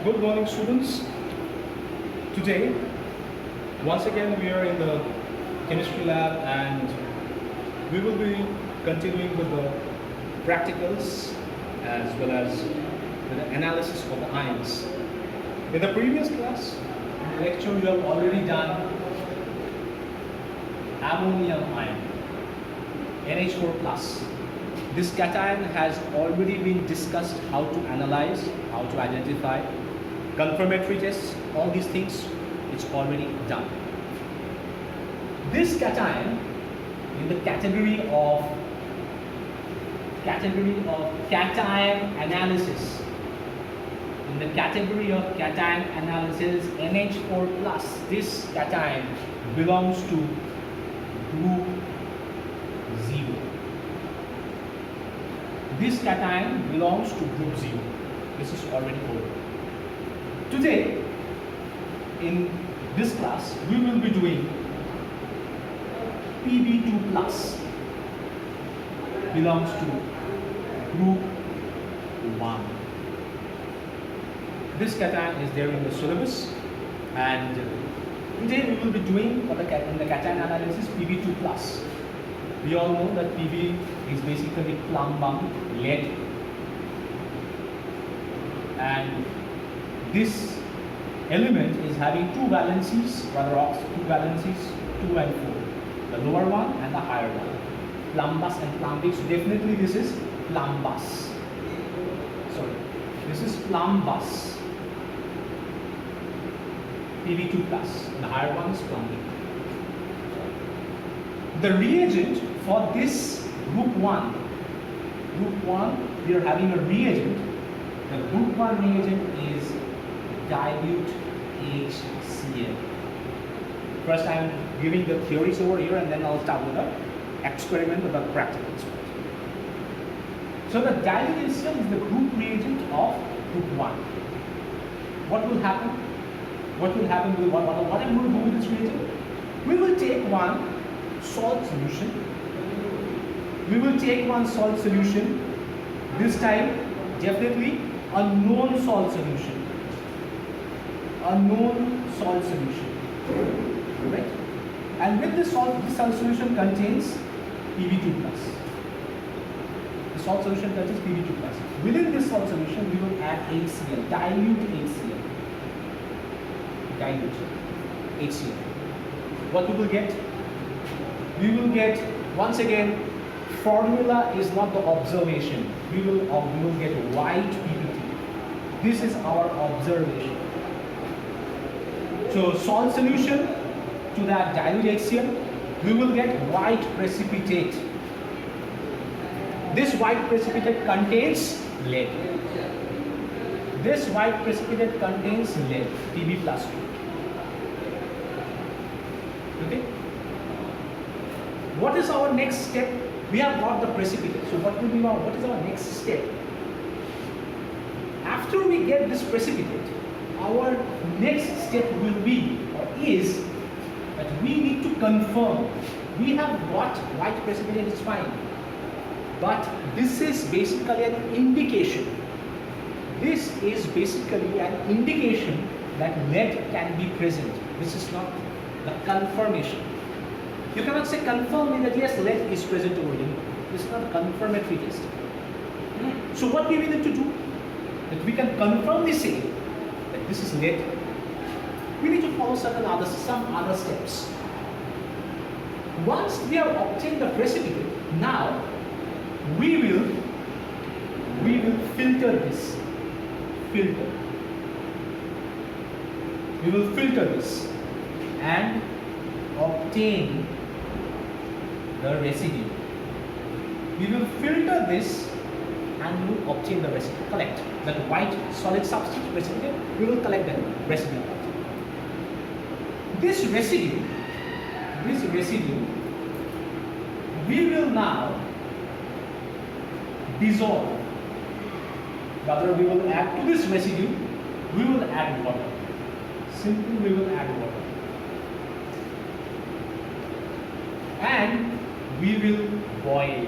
Good morning, students. Today, once again, we are in the chemistry lab and we will be continuing with the practicals as well as the analysis of the ions. In the previous class, lecture, we have already done ammonium ion, NH4 plus. This cation has already been discussed, how to analyze, how to identify, confirmatory tests, all these things, it's already done. This cation in the category of cation analysis, NH4 plus, this cation belongs to group 0. This cation belongs to group 0. This is already over. Today, in this class, we will be doing Pb2 plus belongs to group 1. This cation is there in the syllabus, and today we will be doing in the cation analysis Pb2 plus. We all know that Pb is basically plumbum, lead, and this element is having two valencies, 2 and 4, the lower one and the higher one, plumbus and plumbic. So definitely this is plumbus. Sorry, this is plumbus. Pb2 plus. The higher one is plumbic. The reagent for this group 1, we are having a reagent. The group 1 reagent is dilute HCl. First I am giving the theories over here, and then I'll start with the experiment with the practicals. So the dilute HCl is the group reagent of group 1. What will happen? What I'm going to do with this reagent? We will take one salt solution. This time definitely a known salt solution. Right? And with this salt solution contains Pb2 plus. The salt solution contains Pb2 plus. Within this salt solution, we will add HCl, dilute HCl. What we will get? We will get, once again, formula is not the observation. We will get white PBT. This is our observation. So salt solution to that dilute HCl, we will get white precipitate. This white precipitate contains lead. Pb plus 2. Okay? What is our next step? We have got the precipitate. So what is our next step? After we get this precipitate, our next step will be, or is, that we need to confirm. We have got white precipitate, is fine. But this is basically an indication. That lead can be present. This is not the confirmation. You cannot say confirm me that yes, lead is present over here. This is not a confirmatory test. So what we will need to do, that we can confirmly say that this is lead, we need to follow some other steps. Once we have obtained the precipitate, now we will filter this. We will filter this and obtain the residue. We will filter this and we will obtain the residue. Collect that white solid substance residue. We will collect the residue. This residue, we will now dissolve. Rather, we will add to this residue, we will add water. Simply, we will add water. And we will boil.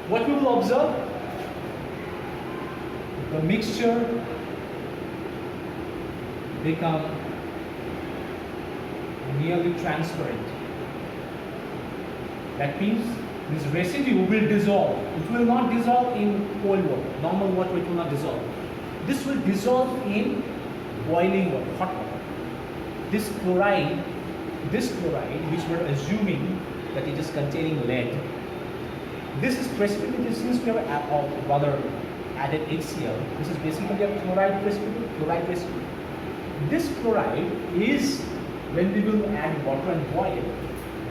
What we will observe? the mixture become nearly transparent. That means this residue will dissolve. It will not dissolve in cold water. Normal water it will not dissolve. This will dissolve in boiling water, hot water. This chloride, which we're assuming that it is containing lead, this is precipitate since we have rather added HCl. This is basically a chloride precipitate. This chloride is, when we will add water and boil,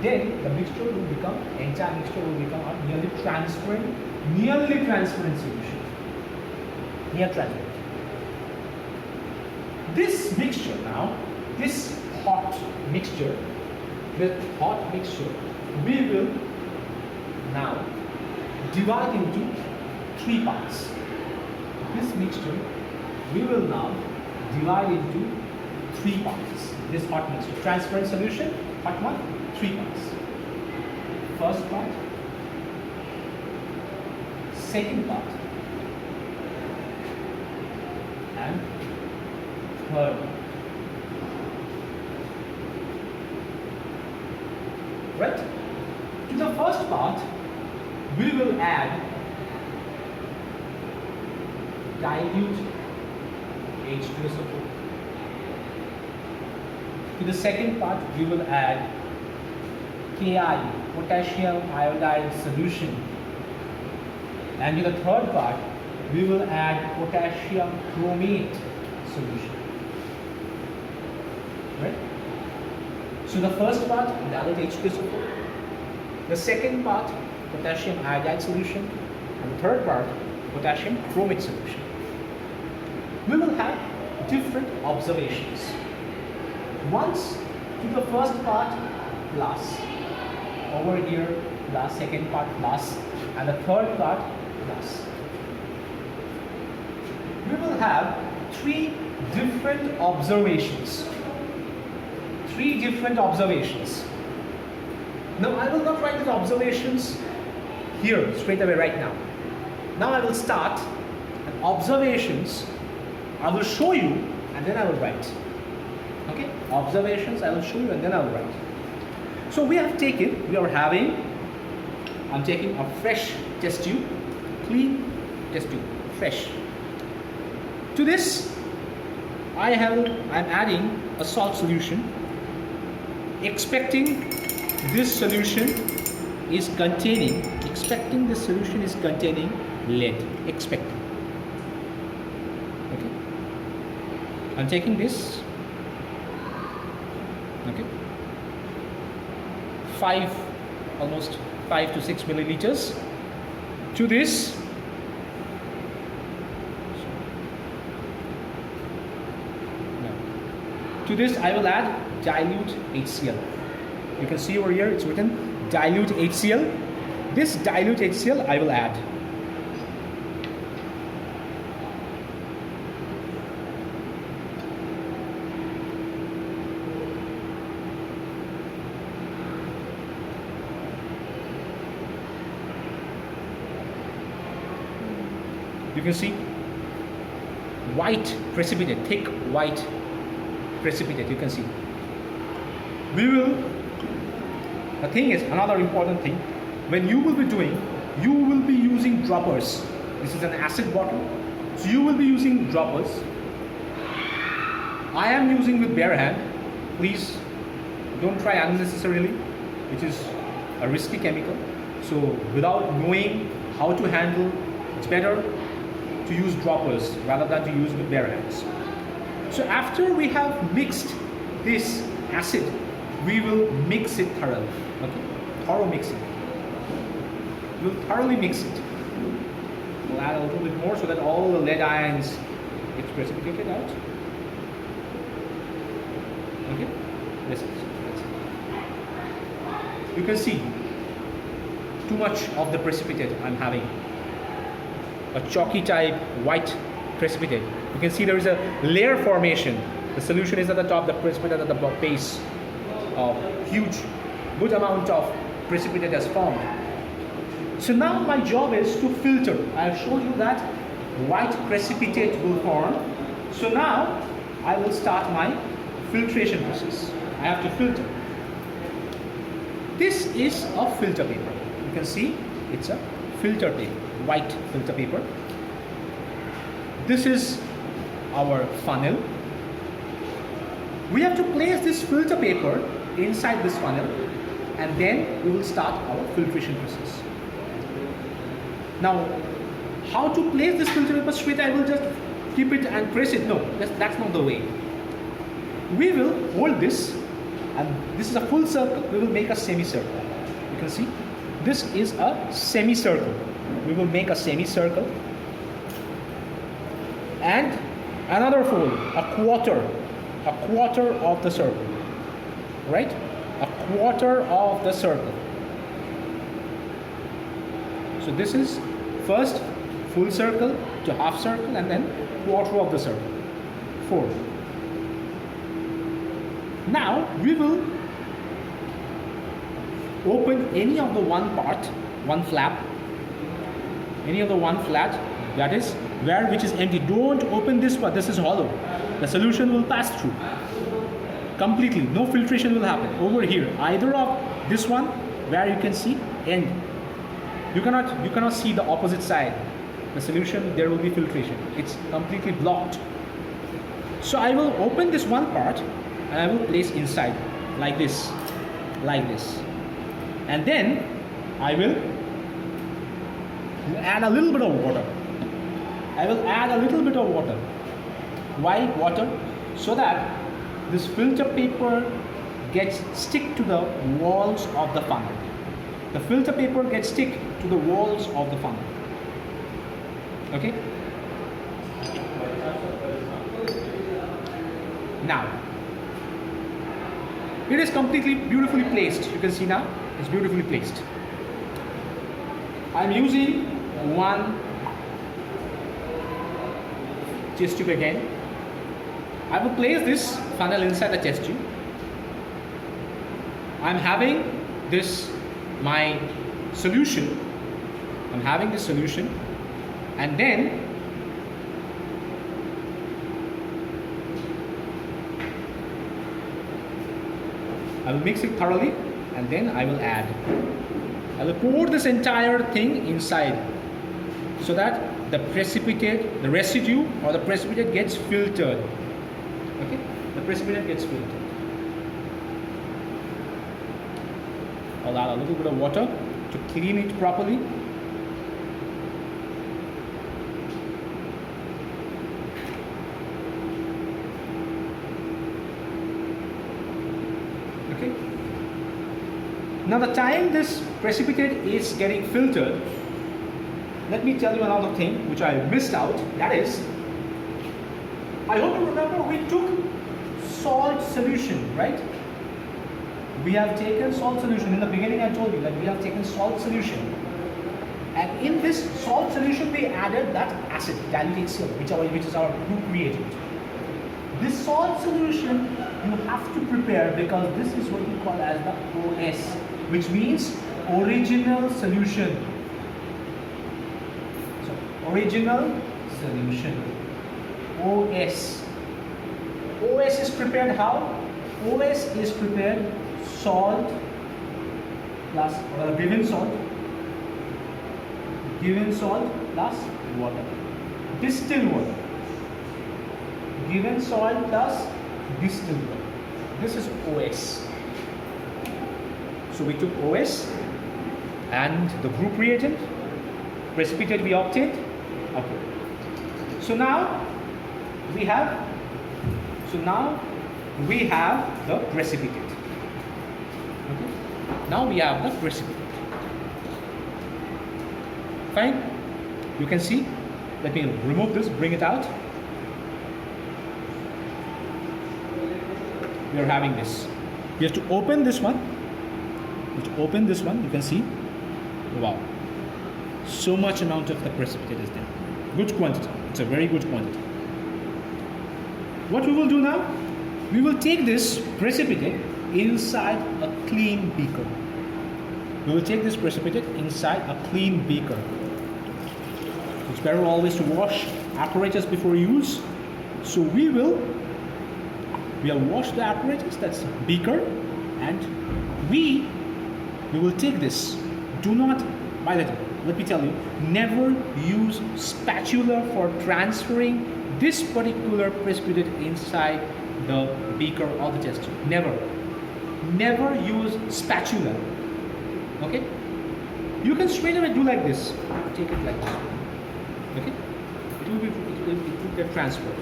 then the mixture will become, entire mixture will become a nearly transparent solution. Near transparent. This mixture now, this hot mixture, we will now divide into 3 parts. This mixture, we will now divide into 3 parts. This hot mixture, transparent solution, hot one, 3 parts. First part, second part, and third part. Right? To the first part, we will add dilute H2SO4. To the second part, we will add Ki, potassium iodide solution. And to the third part, we will add potassium chromate solution. Right? So the first part, dilute H2SO4. The second part, potassium iodide solution. And the third part, potassium chromate solution. We will have different observations. Once to the first part plus, over here plus, second part plus, and the third part plus. We will have 3 different observations. 3 different observations. Now I will not write the observations here straight away right now. Now I will start, and observations I will show you and then I will write. Okay? Observations I will show you and then I will write. So I'm taking a fresh test tube, clean test tube, fresh. To this, I'm adding a salt solution, expecting this solution is containing lead. Expecting. Okay. I'm taking this. Okay. Almost 5 to 6 milliliters. To this, I will add dilute HCl. You can see over here it's written dilute HCl. This dilute HCl I will add. You can see white precipitate, thick white precipitate, you can see. The thing is, another important thing, when you will be doing, you will be using droppers. This is an acid bottle, so you will be using droppers. I am using with bare hand. Please don't try unnecessarily, which is a risky chemical. So without knowing how to handle, it's better to use droppers rather than to use with bare hands. So after we have mixed this acid, we will mix it thoroughly. Okay? Thorough mixing. We'll thoroughly mix it. We'll add a little bit more so that all the lead ions get precipitated out. Okay? That's it. You can see too much of the precipitate I'm having. A chalky type white precipitate. You can see there is a layer formation. The solution is at the top, the precipitate at the base. Good amount of precipitate has formed. So now my job is to filter. I have shown you that white precipitate will form. So now I will start my filtration process. I have to filter. This is a filter paper. You can see it's a filter paper, white filter paper. This is our funnel. We have to place this filter paper inside this funnel, and then we will start our filtration process. Now, how to place this filter paper straight? I will just keep it and press it. No, that's not the way. We will hold this, and this is a full circle. We will make a semicircle. You can see this is a semicircle. We will make a semicircle, and another fold, a quarter of the circle, right? A quarter of the circle. So this is first full circle to half circle, and then quarter of the circle. 4. Now we will open any of the one part, one flap, any of the one flap, that is where which is empty. Don't open this part, this is hollow. The solution will pass through completely. No filtration will happen over here. Either of this one where you can see end. You cannot see the opposite side. The solution, there will be filtration. It's completely blocked. So I will open this one part and I will place inside like this, and then I will add a little bit of water. I will add a little bit of water. Why water? So that this filter paper gets stick to the walls of the funnel. The filter paper gets stick to the walls of the funnel. Okay? Now, it is completely beautifully placed. You can see now, it's beautifully placed. I'm using one test tube again. I will place this funnel inside the test tube. I'm having this, my solution. I'm having this solution, and then I will mix it thoroughly, and then I will add. I will pour this entire thing inside so that the precipitate, the residue or the precipitate gets filtered. Okay? The precipitate gets filtered. I'll add a little bit of water to clean it properly. Okay. Now the time this precipitate is getting filtered, let me tell you another thing which I missed out. That is, I hope you remember we took salt solution, right? We have taken salt solution. In the beginning I told you that we have taken salt solution. And in this salt solution we added that acid, dilute HCl, which is our group reagent. This salt solution you have to prepare because this is what we call as the OS, which means original solution. So original solution, OS. OS is prepared how? OS is prepared salt plus given salt plus water, distilled water. Given salt plus distilled water. This is OS. So we took OS and the group reagent, precipitate we obtained. Okay. So now we have the precipitate. Okay. Now we have the precipitate. Fine. You can see. Let me remove this, bring it out. We are having this. We have to open this one. You can see. Wow. So much amount of the precipitate is there. Good quantity. It's a very good quantity. What we will do now? We will take this precipitate inside a clean beaker. We will take this precipitate inside a clean beaker. It's better always to wash apparatus before use. So we will wash the apparatus, that's beaker, and we will take this. Do not, by the way, let me tell you, never use spatula for transferring this particular precipitate inside the beaker or the test tube. Never. Never use spatula. Okay? You can straight away do like this. Take it like this. Okay? It will get transferred.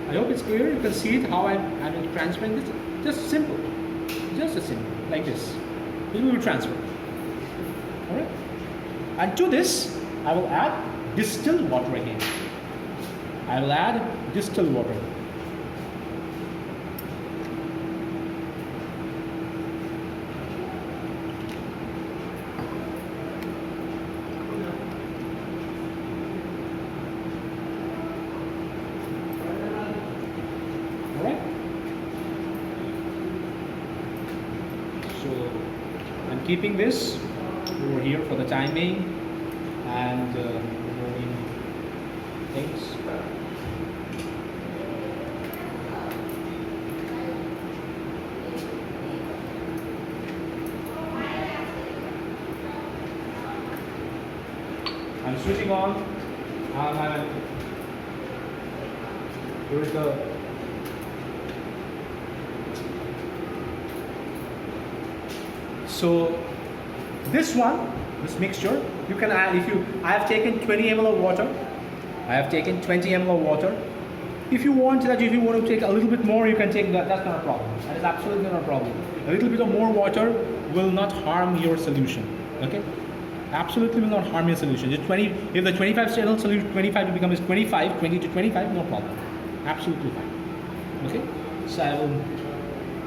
I hope it's clear. You can see it how I'm transferring this. Just simple. Just a simple. Like this. It will be transferred. Alright? And to this, I will add distilled water again. I will add distilled water. Alright? So, I'm keeping this over here for the time being, and removing things. I'm switching on. Here is the so this one, this mixture, you can add, I have taken 20 ml of water. I have taken 20 ml of water. If you want to take a little bit more, you can take that. That's not a problem. That is absolutely not a problem. A little bit of more water will not harm your solution. Okay? Absolutely will not harm your solution. If the 25 channel solution, 25 to become is 25, 20 to 25, no problem. Absolutely fine. Okay? So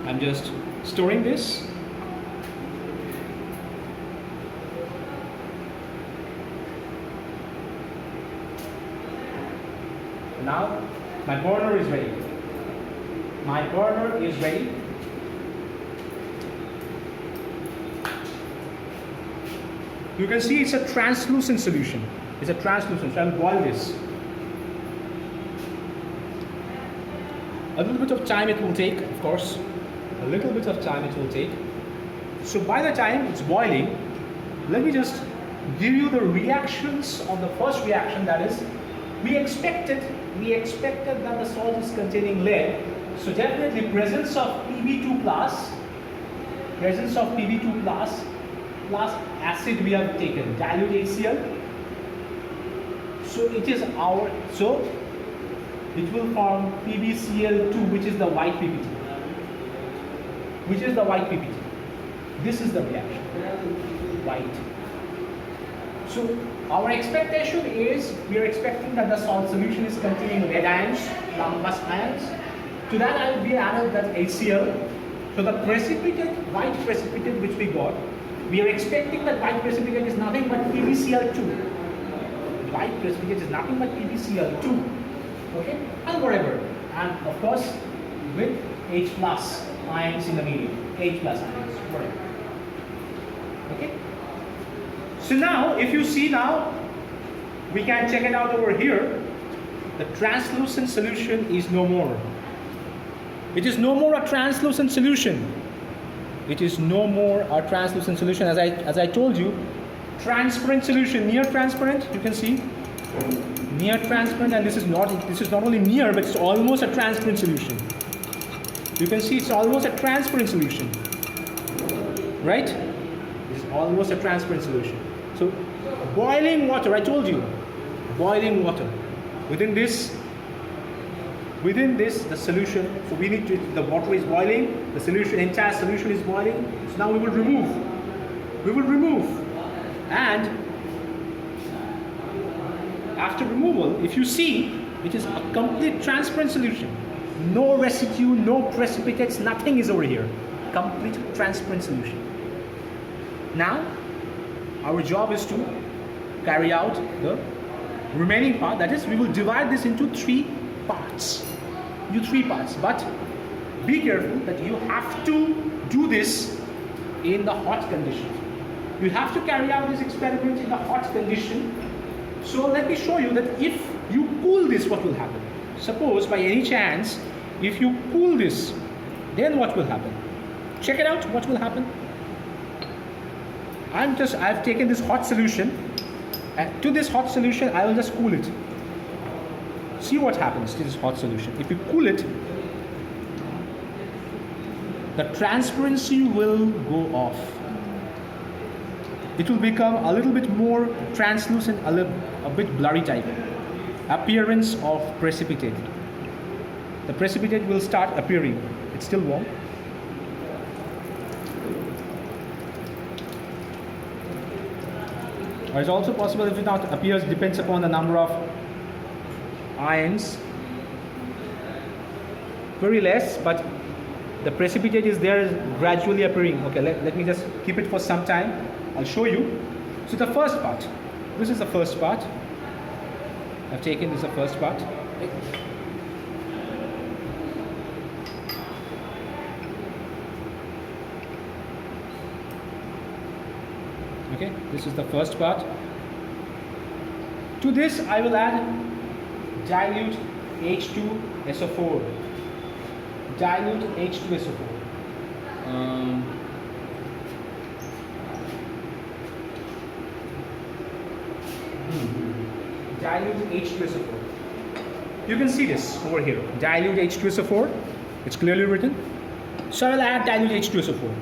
I'm just storing this. Now, my burner is ready. My burner is ready. You can see it's a translucent solution. It's a translucent. So I'll boil this. A little bit of time it will take, of course. A little bit of time it will take. So by the time it's boiling, let me just give you the reactions of the first reaction, that is, we expected that the salt is containing lead, so definitely presence of Pb2 plus plus acid we have taken, dilute HCl. So it will form PbCl2, which is the white PPT. This is the reaction, white. So our expectation is, we are expecting that the salt solution is containing lead ions, plus ions. To that I will be added that HCl. So the precipitate, white precipitate which we got, we are expecting that white precipitate is nothing but PbCl2. White precipitate is nothing but PbCl2. Okay? And whatever. And of course, with H plus ions in the medium. H plus ions, whatever. Okay? So now, if you see now, we can check it out over here. The translucent solution is no more. It is no more a translucent solution. It is no more a translucent solution. As I told you, transparent solution, near transparent. You can see near transparent, and this is not only near, but it's almost a transparent solution. You can see it's almost a transparent solution, right? It's almost a transparent solution. So boiling water, I told you, boiling water. Within this, the solution, so the water is boiling, the solution, entire solution is boiling. So now we will remove. And after removal, if you see, it is a complete transparent solution. No residue, no precipitates, nothing is over here. Complete transparent solution. Now, our job is to carry out the remaining part. That is, we will divide this into three parts. But be careful that you have to do this in the hot condition. You have to carry out this experiment in the hot condition. So let me show you that if you cool this, what will happen? Suppose by any chance, if you cool this, then what will happen? Check it out, what will happen? I've taken this hot solution, and to this hot solution, I will just cool it. See what happens to this hot solution. If you cool it, the transparency will go off. It will become a little bit more translucent, a bit blurry type. Appearance of precipitate. The precipitate will start appearing. It's still warm. Or it's also possible if it not appears, depends upon the number of ions. Very less, but the precipitate is there gradually appearing. Okay, let me just keep it for some time. I'll show you. So the first part. This is the first part. I've taken this the first part. Okay, this is the first part. To this I will add dilute H2SO4. Dilute H2SO4. Dilute H2SO4. You can see this over here. Dilute H2SO4. It's clearly written. So I will add dilute H2SO4.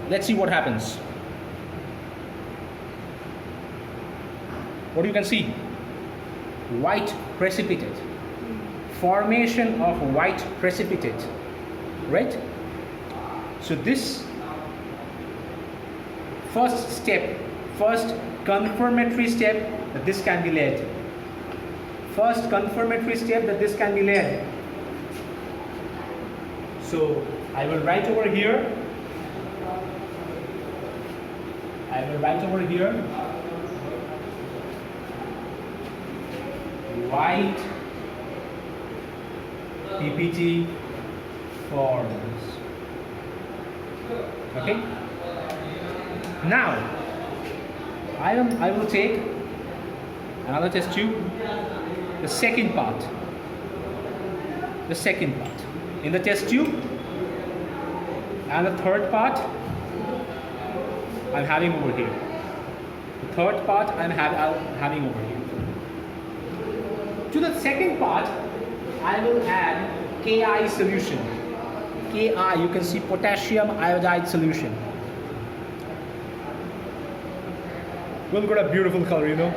Let's see what happens. What you can see? White precipitate. Formation of white precipitate. Right? So this first confirmatory step that this can be laid. First confirmatory step that this can be laid. So I will write over here. White PPT forms. Okay. Now I will take another test tube. The second part. In the test tube, and the third part I'm having over here. The third part I'm having over here. To the second part, I will add Ki solution. Ki, you can see potassium iodide solution. We'll get a beautiful color, you know.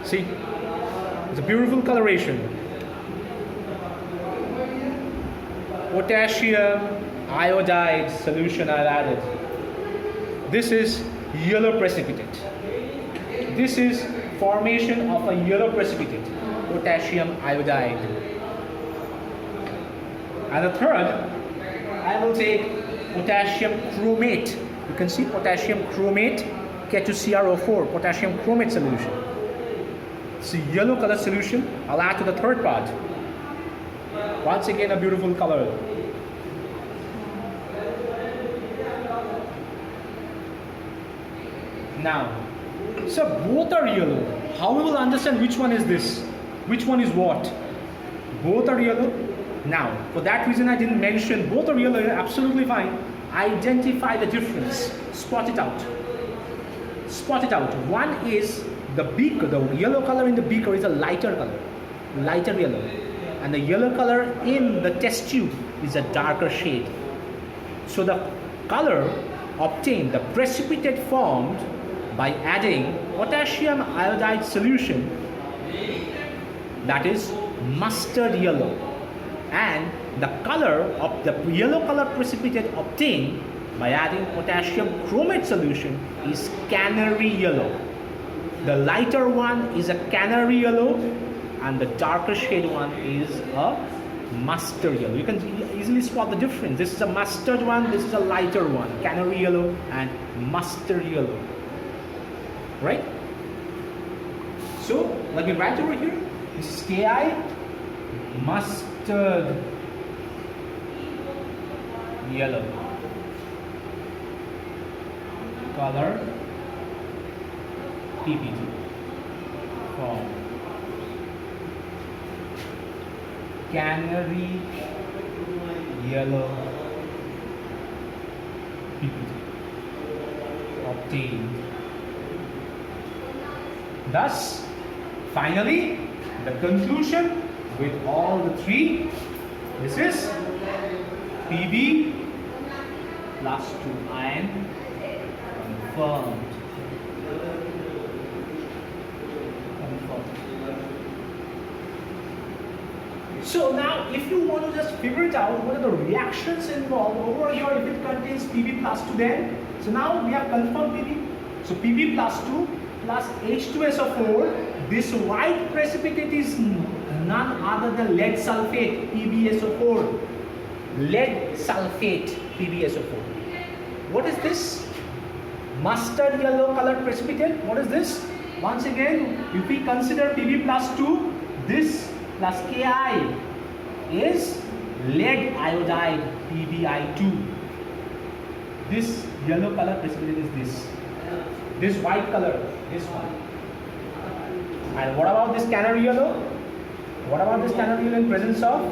See, it's a beautiful coloration. Potassium iodide solution I've added. This is yellow precipitate. This is formation of a yellow precipitate, potassium iodide. And the third, I will take potassium chromate. You can see potassium chromate, K2CrO4, potassium chromate solution. It's a yellow color solution. I'll add to the third part. Once again, a beautiful color. Now, so both are yellow. How we will understand which one is this? Which one is what? Both are yellow. Now, for that reason I didn't mention both are yellow, absolutely fine. Identify the difference. Spot it out. One is the beaker, the yellow color in the beaker is a lighter color, lighter yellow. And the yellow color in the test tube is a darker shade. So the color obtained, the precipitate formed by adding potassium iodide solution, that is mustard yellow, and the color of the yellow color precipitate obtained by adding potassium chromate solution is canary yellow. The lighter one is a canary yellow and the darker shade one is a mustard yellow. You can easily spot the difference. This is a mustard one, this is a lighter one, canary yellow and mustard yellow. Right? So let me write over here. This is Ki, mustard yellow. color PPT from canary yellow PPT obtained. Thus, finally, the conclusion with all the three, this is PB plus 2 ion confirmed. So now, if you want to just figure it out, what are the reactions involved over here if it contains Pb plus 2 then? So now we have confirmed Pb. So Pb plus 2 plus H2SO4. This white precipitate is none other than lead sulfate, PbSO4. Lead sulfate, PbSO4. What is this? Mustard yellow colored precipitate. What is this? Once again, if we consider Pb plus 2, this plus Ki is lead iodide, PbI2. This yellow color precipitate is this. This white color, this one. And what about this canary yellow? What about this canary yellow in presence of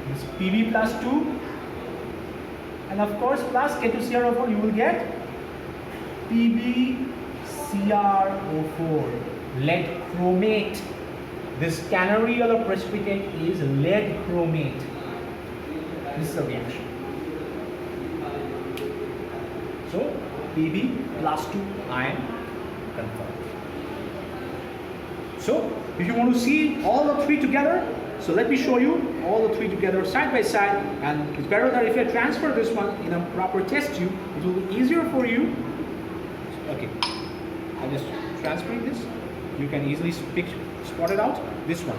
this Pb plus 2? And of course plus K2CrO4, you will get PbCrO4, lead chromate. This canary yellow precipitate is lead chromate. This is the reaction. So Pb plus 2 ion confirmed. So if you want to see all the three together, so let me show you all the three together side by side, and it's better that if you transfer this one in a proper test tube, it will be easier for you. Okay, I'm just transferring this. You can easily spot it out. This one.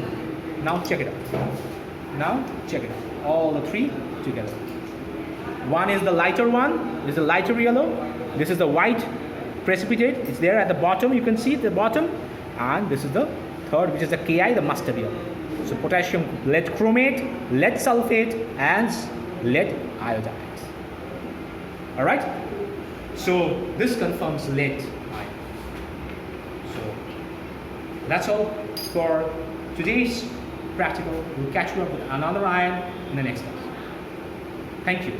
Now check it out. Now check it out. All the three together. One is the lighter one. This is the lighter yellow. This is the white precipitate. It's there at the bottom. You can see at the bottom. And this is the third, which is the Ki, the mustard yellow. So potassium lead chromate, lead sulfate, and lead iodide. All right. So this confirms lead ion. So that's all for today's practical. We'll catch you up with another ion in the next class. Thank you.